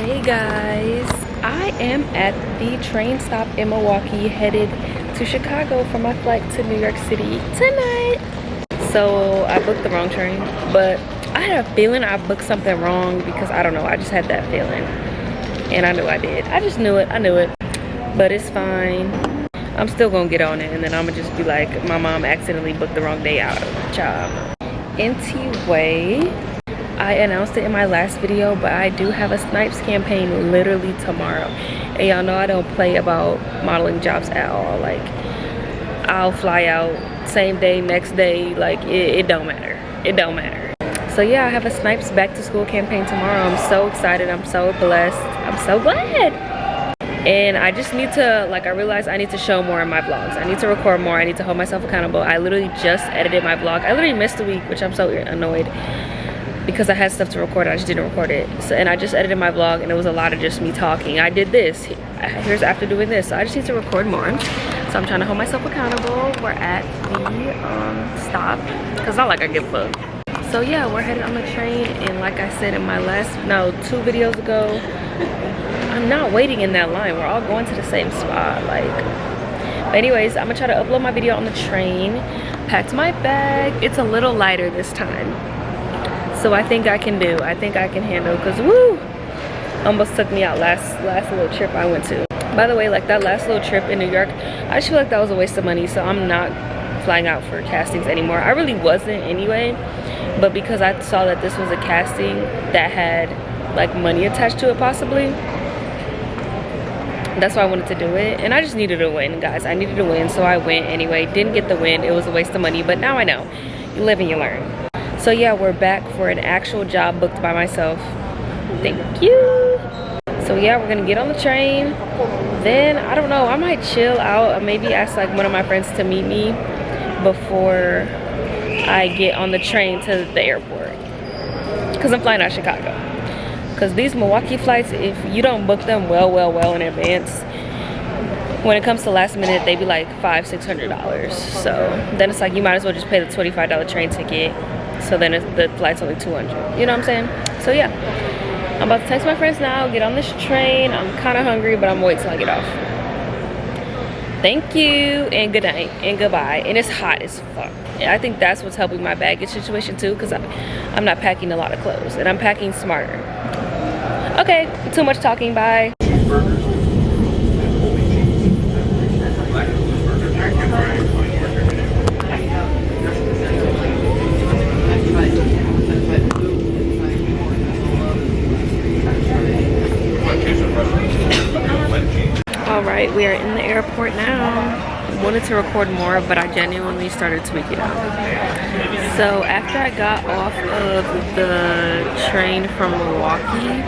Hey guys, I am at the train stop in Milwaukee headed to Chicago for my flight to New York City tonight. So I booked the wrong train, but I had a feeling I booked something wrong because I don't know, I just had that feeling. And I knew I did. I just knew it, but it's fine. I'm still gonna get on it and then I'm gonna just be like, my mom accidentally booked the wrong day out of the job. Anyway, I announced it in my last video, but I do have a Snipes campaign literally tomorrow. And y'all know I don't play about modeling jobs at all. Like, I'll fly out same day, next day, like it don't matter. It don't matter. So yeah, I have a Snipes back to school campaign tomorrow. I'm so excited, I'm so blessed, I'm so glad. And I just need to, like, I realized I need to show more in my vlogs. I need to record more, I need to hold myself accountable. I literally just edited my vlog. I literally missed a week, which I'm so annoyed because I had stuff to record, I just didn't record it. So, and I just edited my vlog and it was a lot of just me talking. I did this, here's after doing this. So I just need to record more. So I'm trying to hold myself accountable. We're at the stop, because it's not like I give a fuck. So yeah, we're headed on the train, and like I said in my last, no, 2 videos ago, I'm not waiting in that line. We're all going to the same spot. Like, but anyways, I'm gonna try to upload my video on the train. Packed my bag. It's a little lighter this time, so I think I can do. I think I can handle. Cause woo, almost took me out last little trip I went to. By the way, like that last little trip in New York, I just feel like that was a waste of money. So I'm not flying out for castings anymore. I really wasn't anyway, but because I saw that this was a casting that had like money attached to it possibly, that's why I wanted to do it. And I just needed a win, guys. I needed a win, so I went anyway. Didn't get the win. It was a waste of money, but now I know. You live and you learn. So yeah, we're back for an actual job booked by myself. Thank you. So yeah, we're gonna get on the train. Then, I don't know, I might chill out. Maybe ask like one of my friends to meet me before I get on the train to the airport. Cause I'm flying out of Chicago. Because these Milwaukee flights, if you don't book them well in advance, when it comes to last minute, they be like $500–600. So then it's like you might as well just pay the $25 train ticket. So then the flight's only $200. You know what I'm saying? So yeah, I'm about to text my friends now, get on this train. I'm kind of hungry, but I'm gonna wait till I get off. Thank you, and good night, and goodbye. And it's hot as fuck. And I think that's what's helping my baggage situation too, because I'm not packing a lot of clothes, and I'm packing smarter. Okay, too much talking, bye. Alright, we are in the airport now. Wanted to record more, but I genuinely started tweaking out. So after I got off of the train from Milwaukee,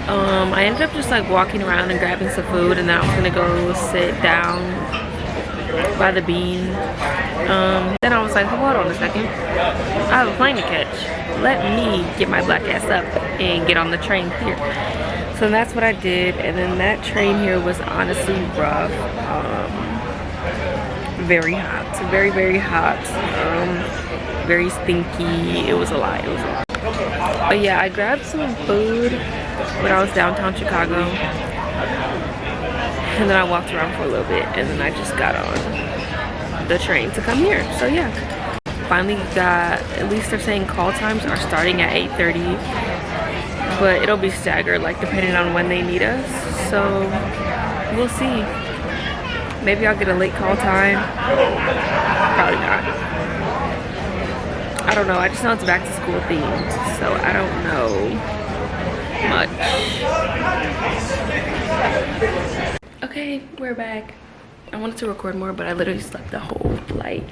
I ended up just like walking around and grabbing some food, and then I was gonna go sit down by the bean. Then I was like, hold on a second, I have a plane to catch. Let me get my black ass up and get on the train here. So that's what I did, and then that train here was honestly rough. Very hot, very hot, very stinky. It was a lot, But yeah, I grabbed some food when I was downtown Chicago, and then I walked around for a little bit, and then I just got on the train to come here. So yeah, finally got, at least they're saying call times are starting at 8:30, but it'll be staggered, like depending on when they need us. So we'll see. Maybe I'll get a late call time. Probably not. I don't know. I just know it's back to school themed, so I don't know much. Okay, we're back. I wanted to record more, but I literally slept the whole flight.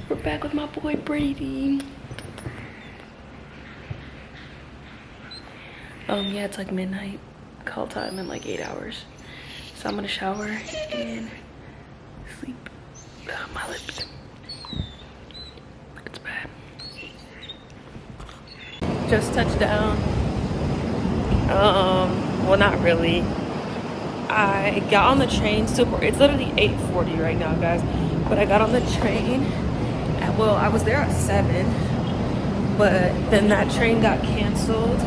We're back with my boy Brady. Yeah, it's like midnight call time in like 8 hours. So I'm gonna shower and sleep. My lips. It's bad. Just touched down. Well, not really. I got on the train it's literally 8:40 right now, guys. But I got on the train at, well, I was there at 7, but then that train got canceled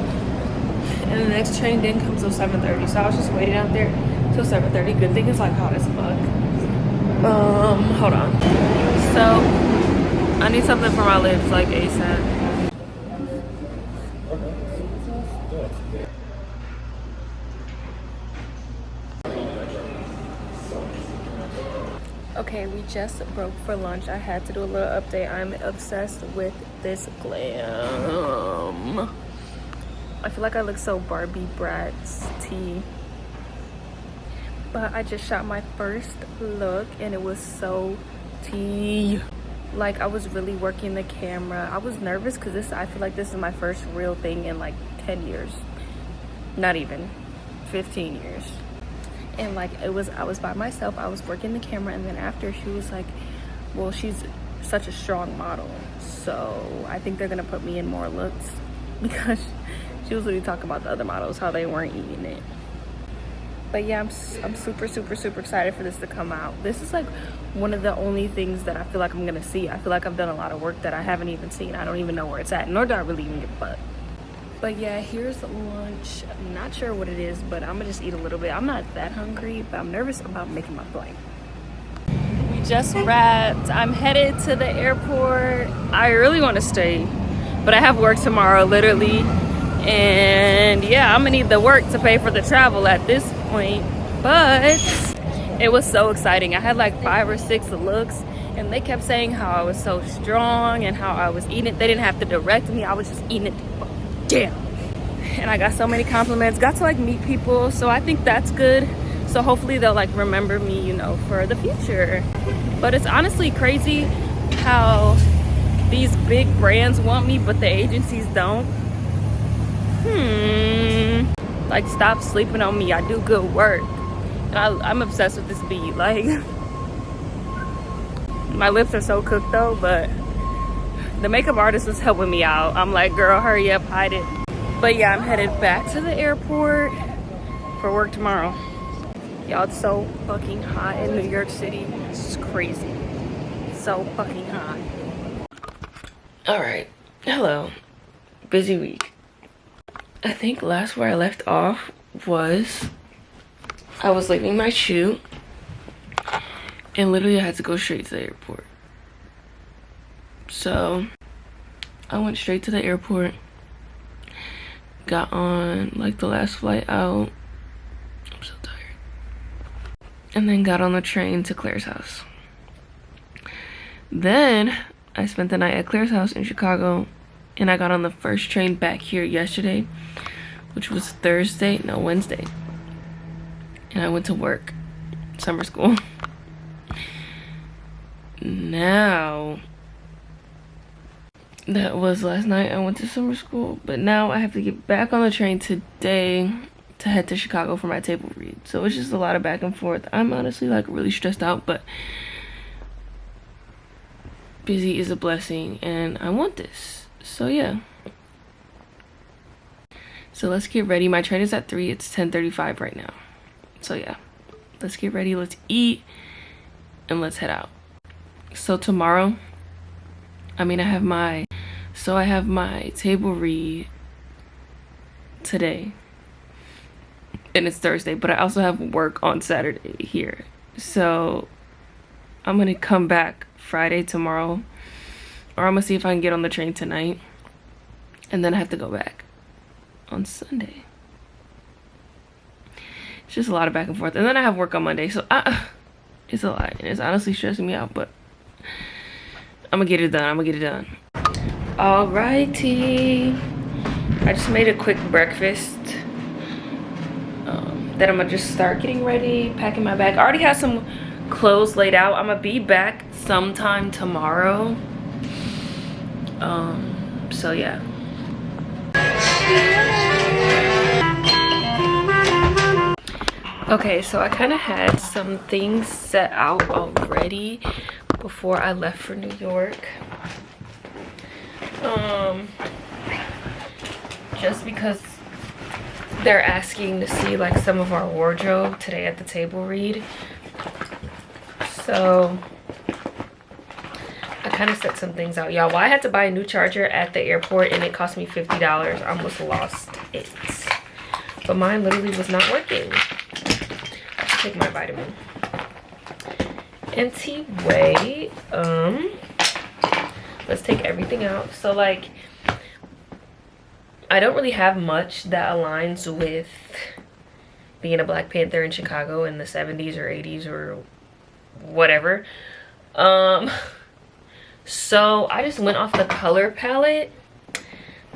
And the next train didn't come till 7:30, so I was just waiting out there till 7:30. Good thing it's like hot as fuck. Hold on. So I need something for my lips like ASAP. Okay, we just broke for lunch. I had to do a little update. I'm obsessed with this glam. I feel like I look so Barbie Bratz tea. But I just shot my first look and it was so tea. Like, I was really working the camera. I was nervous because I feel like this is my first real thing in like 10 years. Not even 15 years. And like I was by myself. I was working the camera, and then after she was like, well, she's such a strong model, so I think they're gonna put me in more looks, because she was really talking about the other models, how they weren't eating it. But yeah, I'm super excited for this to come out. This is like one of the only things that I feel like I'm gonna see. I feel like I've done a lot of work that I haven't even seen. I don't even know where it's at, nor do I really even give a fuck. But yeah, here's lunch. I'm not sure what it is, but I'm gonna just eat a little bit. I'm not that hungry, but I'm nervous about making my flight. We just wrapped. I'm headed to the airport. I really want to stay, but I have work tomorrow, literally. And yeah, I'm gonna need the work to pay for the travel at this point. But it was so exciting. I had like 5 or 6 looks, and they kept saying how I was so strong and how I was eating it. They didn't have to direct me. I was just eating it. Damn. And I got so many compliments, got to like meet people, so I think that's good. So hopefully they'll like remember me, you know, for the future. But it's honestly crazy how these big brands want me but the agencies don't. Like, stop sleeping on me. I do good work. And I'm obsessed with this bead. Like, my lips are so cooked though, but the makeup artist was helping me out. I'm like, girl, hurry up, hide it. But yeah, I'm headed back to the airport for work tomorrow. Y'all, it's so fucking hot in New York City. It's crazy. So fucking hot. All right, hello. Busy week. I think last where I left off was I was leaving my shoot and literally I had to go straight to the airport. So I went straight to the airport, got on like the last flight out. I'm so tired. And then got on the train to Claire's house. Then I spent the night at Claire's house in Chicago, and I got on the first train back here yesterday, which was Wednesday. And I went to work, summer school. Now, that was last night. I went to summer school, but now I have to get back on the train today to head to Chicago for my table read. So it's just a lot of back and forth. I'm honestly like really stressed out, but busy is a blessing and I want this. So yeah. So let's get ready. My train is at 3. It's 10:35 right now. So yeah, let's get ready. Let's eat and let's head out. So tomorrow, I have my table read today, and it's Thursday, but I also have work on Saturday here. So I'm gonna come back Friday tomorrow, or I'm gonna see if I can get on the train tonight, and then I have to go back on Sunday. It's just a lot of back and forth, and then I have work on Monday, so it's a lot, and it's honestly stressing me out, but I'm gonna get it done. Alrighty, I just made a quick breakfast. Then I'm gonna just start getting ready, packing my bag. I already have some clothes laid out. I'm gonna be back sometime tomorrow. So yeah. Okay, so I kind of had some things set out already before I left for New York. Just because they're asking to see like some of our wardrobe today at the table read. So I kind of set some things out, y'all. Well, I had to buy a new charger at the airport and it cost me $50. I almost lost it. but mine literally was not working. Let's take my vitamin. Anyway, let's take everything out. So like, I don't really have much that aligns with being a Black Panther in Chicago in the 70s or 80s or whatever. So I just went off the color palette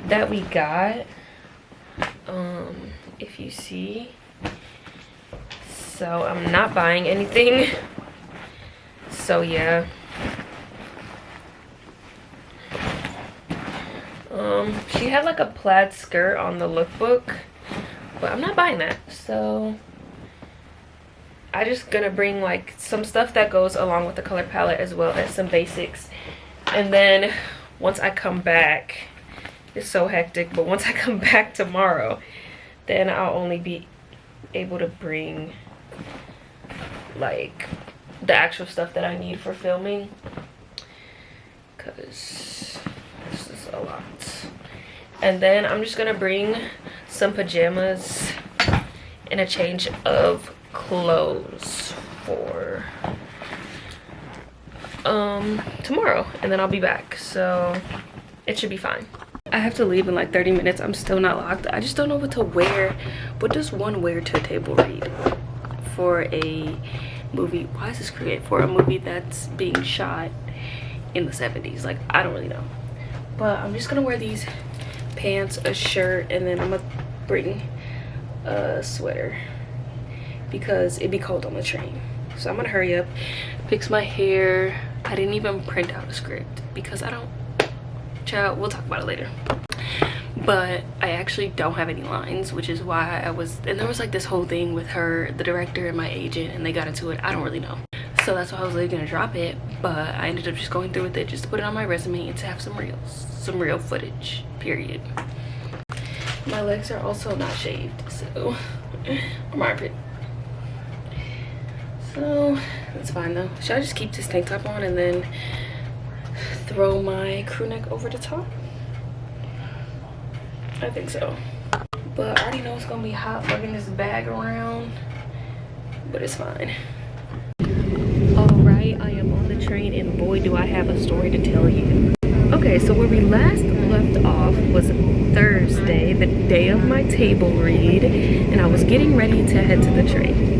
that we got, if you see. So I'm not buying anything. So yeah. She had like a plaid skirt on the lookbook, but I'm not buying that. So I just gonna bring like some stuff that goes along with the color palette as well as some basics. And then once I come back, it's so hectic, but once I come back tomorrow, then I'll only be able to bring like the actual stuff that I need for filming, because this is a lot. And then I'm just gonna bring some pajamas and a change of clothes for tomorrow, and then I'll be back, so it should be fine. I have to leave in like 30 minutes. I'm still not locked. I just don't know what to wear. What does one wear to a table read for a movie? Why is this created for a movie that's being shot in the 70s? Like, I don't really know, but I'm just gonna wear these pants, a shirt, and then I'm gonna bring a sweater because it'd be cold on the train. So I'm gonna hurry up, fix my hair. I didn't even print out a script because I don't, child, we'll talk about it later. But I actually don't have any lines, which is why I was, and there was like this whole thing with her, the director and my agent, and they got into it. I don't really know. So that's why I was like gonna drop it, but I ended up just going through with it just to put it on my resume and to have some real footage, period. My legs are also not shaved, so, or my armpit. So that's fine though. Should I just keep this tank top on and then throw my crew neck over the top? I think so. But I already know it's gonna be hot lugging this bag around, but it's fine. Alright, I am on the train and boy do I have a story to tell you. Okay, so where we last left off was Thursday, the day of my table read, and I was getting ready to head to the train.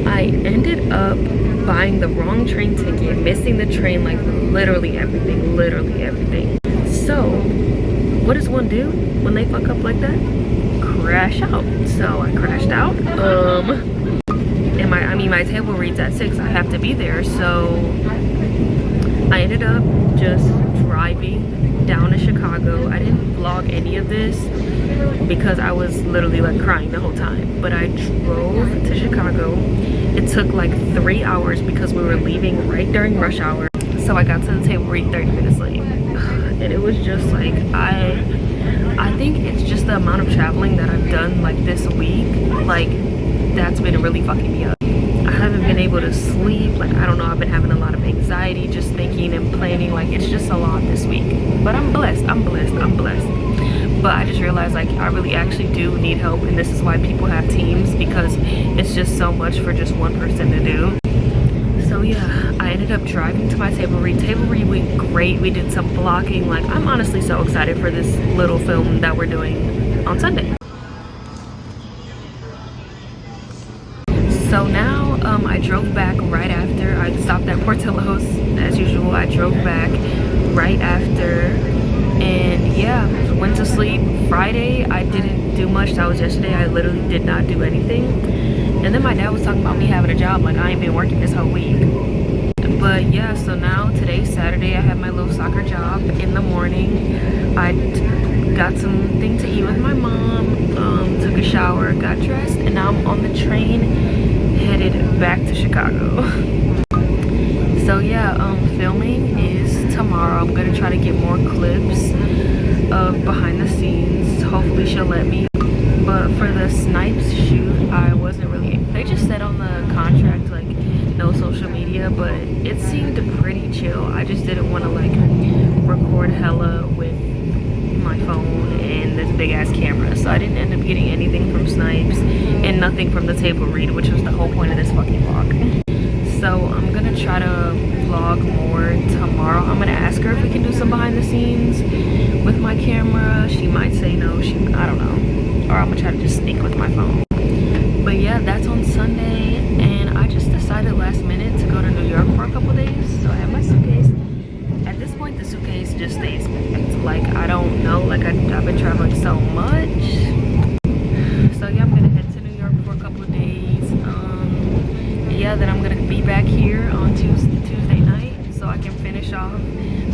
I ended up buying the wrong train ticket, missing the train, like literally everything. So what does one do when they fuck up like that? Crash out. So I crashed out. And my table reads at 6. I have to be there, so I ended up just driving down to Chicago. I didn't vlog any of this because I was literally like crying the whole time, but I drove to Chicago. It took like 3 hours because we were leaving right during rush hour, so I got to the table read 30 minutes late. And it was just like, I think it's just the amount of traveling that I've done like this week, like that's been really fucking me up. I haven't been able to sleep, like I don't know, I've been having a lot of anxiety just thinking and planning, like it's just a lot this week. But I'm blessed. But I just realized like I really actually do need help, and this is why people have teams, because it's just so much for just one person to do. So yeah, I ended up driving to my table read. Table read went great. We did some blocking. Like I'm honestly so excited for this little film that we're doing on Sunday. So now I drove back right after. I stopped at Portillo's as usual. I drove back right after, and yeah, went to sleep. Friday I didn't do much. That was yesterday. I literally did not do anything. And then my dad was talking about me having a job, like I ain't been working this whole week. But yeah, so now today's Saturday. I have my little soccer job in the morning. I got something to eat with my mom, took a shower, got dressed, and now I'm on the train headed back to Chicago. So yeah, filming is tomorrow. I'm gonna try to get more clips of behind the scenes. Hopefully she'll let me. But for the Snipes shoot, I wasn't really, they just said on the contract like no social media, but it seemed pretty chill. I just didn't want to like record hella with my phone and this big ass camera, so I didn't end up getting anything from Snipes. nothing from the table read, which was the whole point of this fucking vlog. So I'm gonna try to vlog more tomorrow. I'm gonna ask her if we can do some behind the scenes with my camera. She might say no, I don't know. Or I'm gonna try to just sneak with my phone. But yeah, that's on Sunday, and I just decided last minute to go to New York for a couple days. So I have my suitcase. At this point, the suitcase just stays packed. Like, I don't know, like I've been traveling so much. So yeah, I'm gonna head to New York for a couple of days. Yeah, then I'm gonna be back here on Tuesday night so I can finish off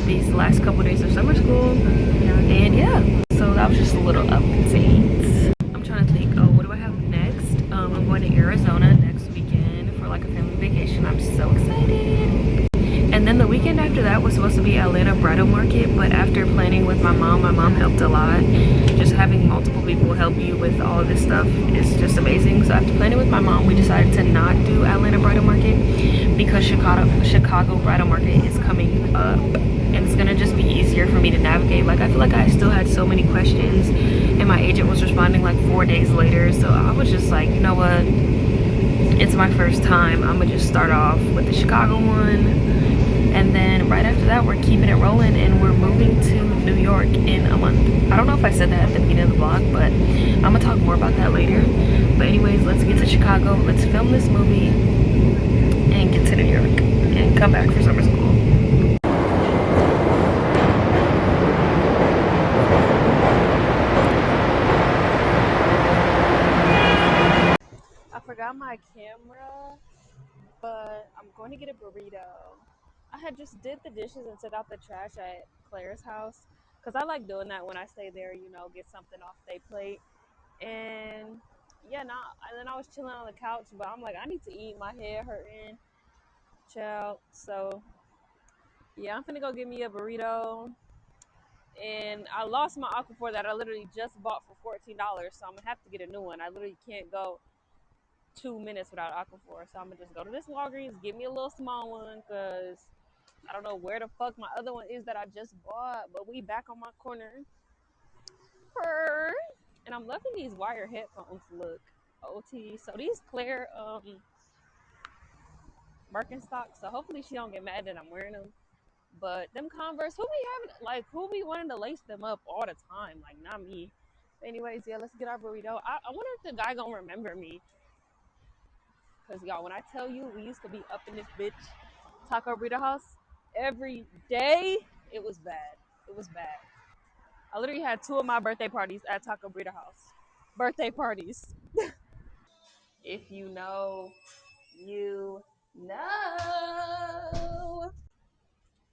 these last couple of days of summer school. And yeah, so that was just a little update. I'm trying to think, oh, what do I have next? I'm going to Arizona next weekend for like a family vacation. I'm so excited. And then the weekend after that was supposed to be Atlanta Bridal Market, but after planning with my mom helped a lot. Just having multiple people help you with all of this stuff is just amazing. So after planning with my mom, we decided to not do Atlanta Bridal Market because Chicago Bridal Market is coming up, and it's gonna just be easier for me to navigate. Like, I feel like I still had so many questions, and my agent was responding like 4 days later. So I was just like, you know what? It's my first time. I'm gonna just start off with the Chicago one. And then right after that, we're keeping it rolling, and we're moving to New York in a month. I don't know if I said that at the beginning of the vlog, but I'm gonna talk more about that later. But anyways, let's get to Chicago. Let's film this movie and get to New York and come back for summer school. I forgot my camera, but I'm going to get a burrito. I had just did the dishes and took out the trash at Claire's house because I like doing that when I stay there, you know, get something off their plate. And yeah, and then I was chilling on the couch, but I'm like, I need to eat. My head hurting, child. So yeah, I'm finna go get me a burrito. And I lost my Aquaphor that I literally just bought for $14, so I'm gonna have to get a new one. I literally can't go 2 minutes without Aquaphor, so I'm gonna just go to this Walgreens, get me a little small one, because I don't know where the fuck my other one is that I just bought. But we back on my corner. And I'm loving these wire headphones. Look, OT. So these Claire Birkenstocks. So hopefully she don't get mad that I'm wearing them. But them Converse, who be wanting to lace them up all the time? Like, not me. Anyways, yeah, let's get our burrito. I wonder if the guy gonna remember me. Because y'all, when I tell you we used to be up in this bitch Taco Burrito house every day, it was bad. It was bad. I literally had 2 of my birthday parties at Taco Burrito house. Birthday parties. If you know, you know.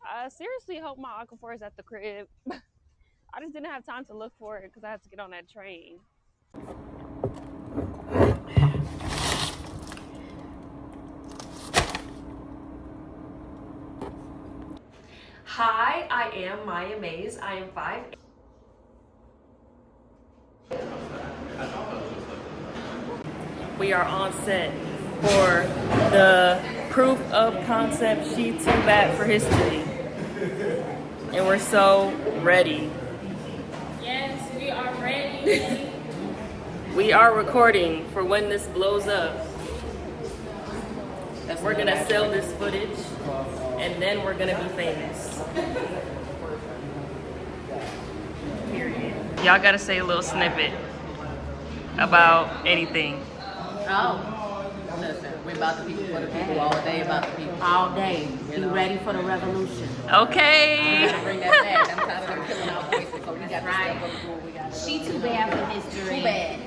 I seriously hope my Aquaphor is at the crib. I just didn't have time to look for it because I had to get on that train. Hi, I am Maya Mays. I am 5. We are on set for the proof of concept She Too Bad for History. And we're so ready. Yes, we are ready. We are recording for when this blows up. We're gonna sell this footage, and then we're gonna be famous. Period. Y'all gotta say a little snippet about anything. Oh, listen, we're about the people for the people all day, about the people all day. Be ready for the revolution. Okay. We gotta bring that back. I'm tired of them killing our voices, so we got Right. to step up. We got She Too Bad for History. Too bad.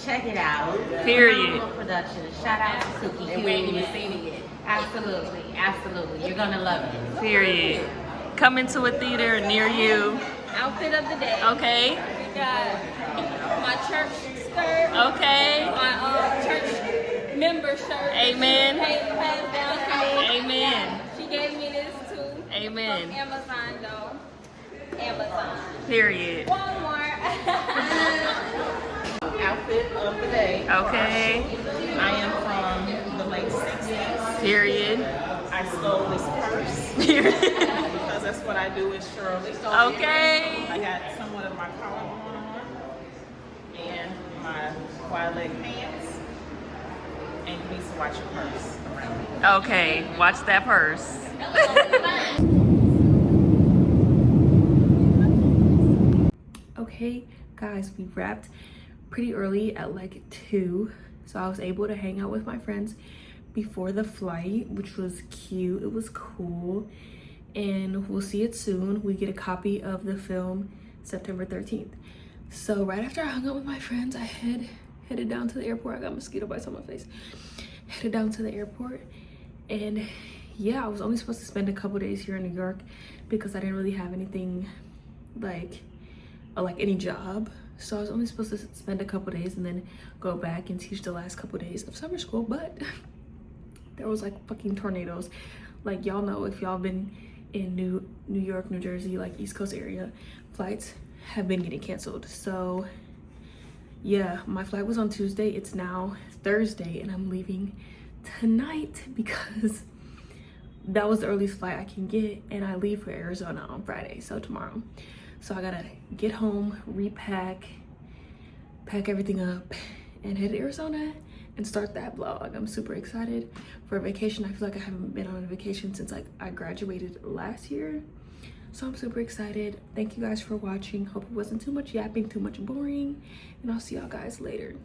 Check it out. Period. Phenomenal production. Shout out to Cookie. And we ain't even seen it yet. Absolutely, absolutely. You're gonna love it. Period. Coming to a theater near you. Outfit of the day. Okay. We got my church skirt. Okay. My church member shirt. Amen. Hands down. Amen. She gave me this too. Amen. From Amazon though. Amazon. Period. Walmart. Outfit of the day. Okay. I am from the late 60s. Period. I stole this purse Period. because that's what I do is Shirley. Okay. I got somewhat of my collar going on and my wide leg pants. to watch your purse around me. Okay, watch that purse. Okay, guys, we wrapped pretty early at like 2, so I was able to hang out with my friends before the flight, which was cute. It was cool, and we'll see it soon. We get a copy of the film September 13th. So right after I hung out with my friends, I headed down to the airport. I got mosquito bites on my face. Headed down to the airport, and yeah, I was only supposed to spend a couple days here in New York because I didn't really have anything like any job. So I was only supposed to spend a couple days and then go back and teach the last couple days of summer school, but there was like fucking tornadoes. Like, y'all know, if y'all been in New York, New Jersey, like East Coast area, flights have been getting canceled. So yeah, my flight was on Tuesday. It's now Thursday and I'm leaving tonight because that was the earliest flight I can get, and I leave for Arizona on Friday, so tomorrow. So I gotta get home, repack, pack everything up, and head to Arizona and start that vlog. I'm super excited for a vacation. I feel like I haven't been on a vacation since I graduated last year. So I'm super excited. Thank you guys for watching. Hope it wasn't too much yapping, too much boring, and I'll see y'all guys later.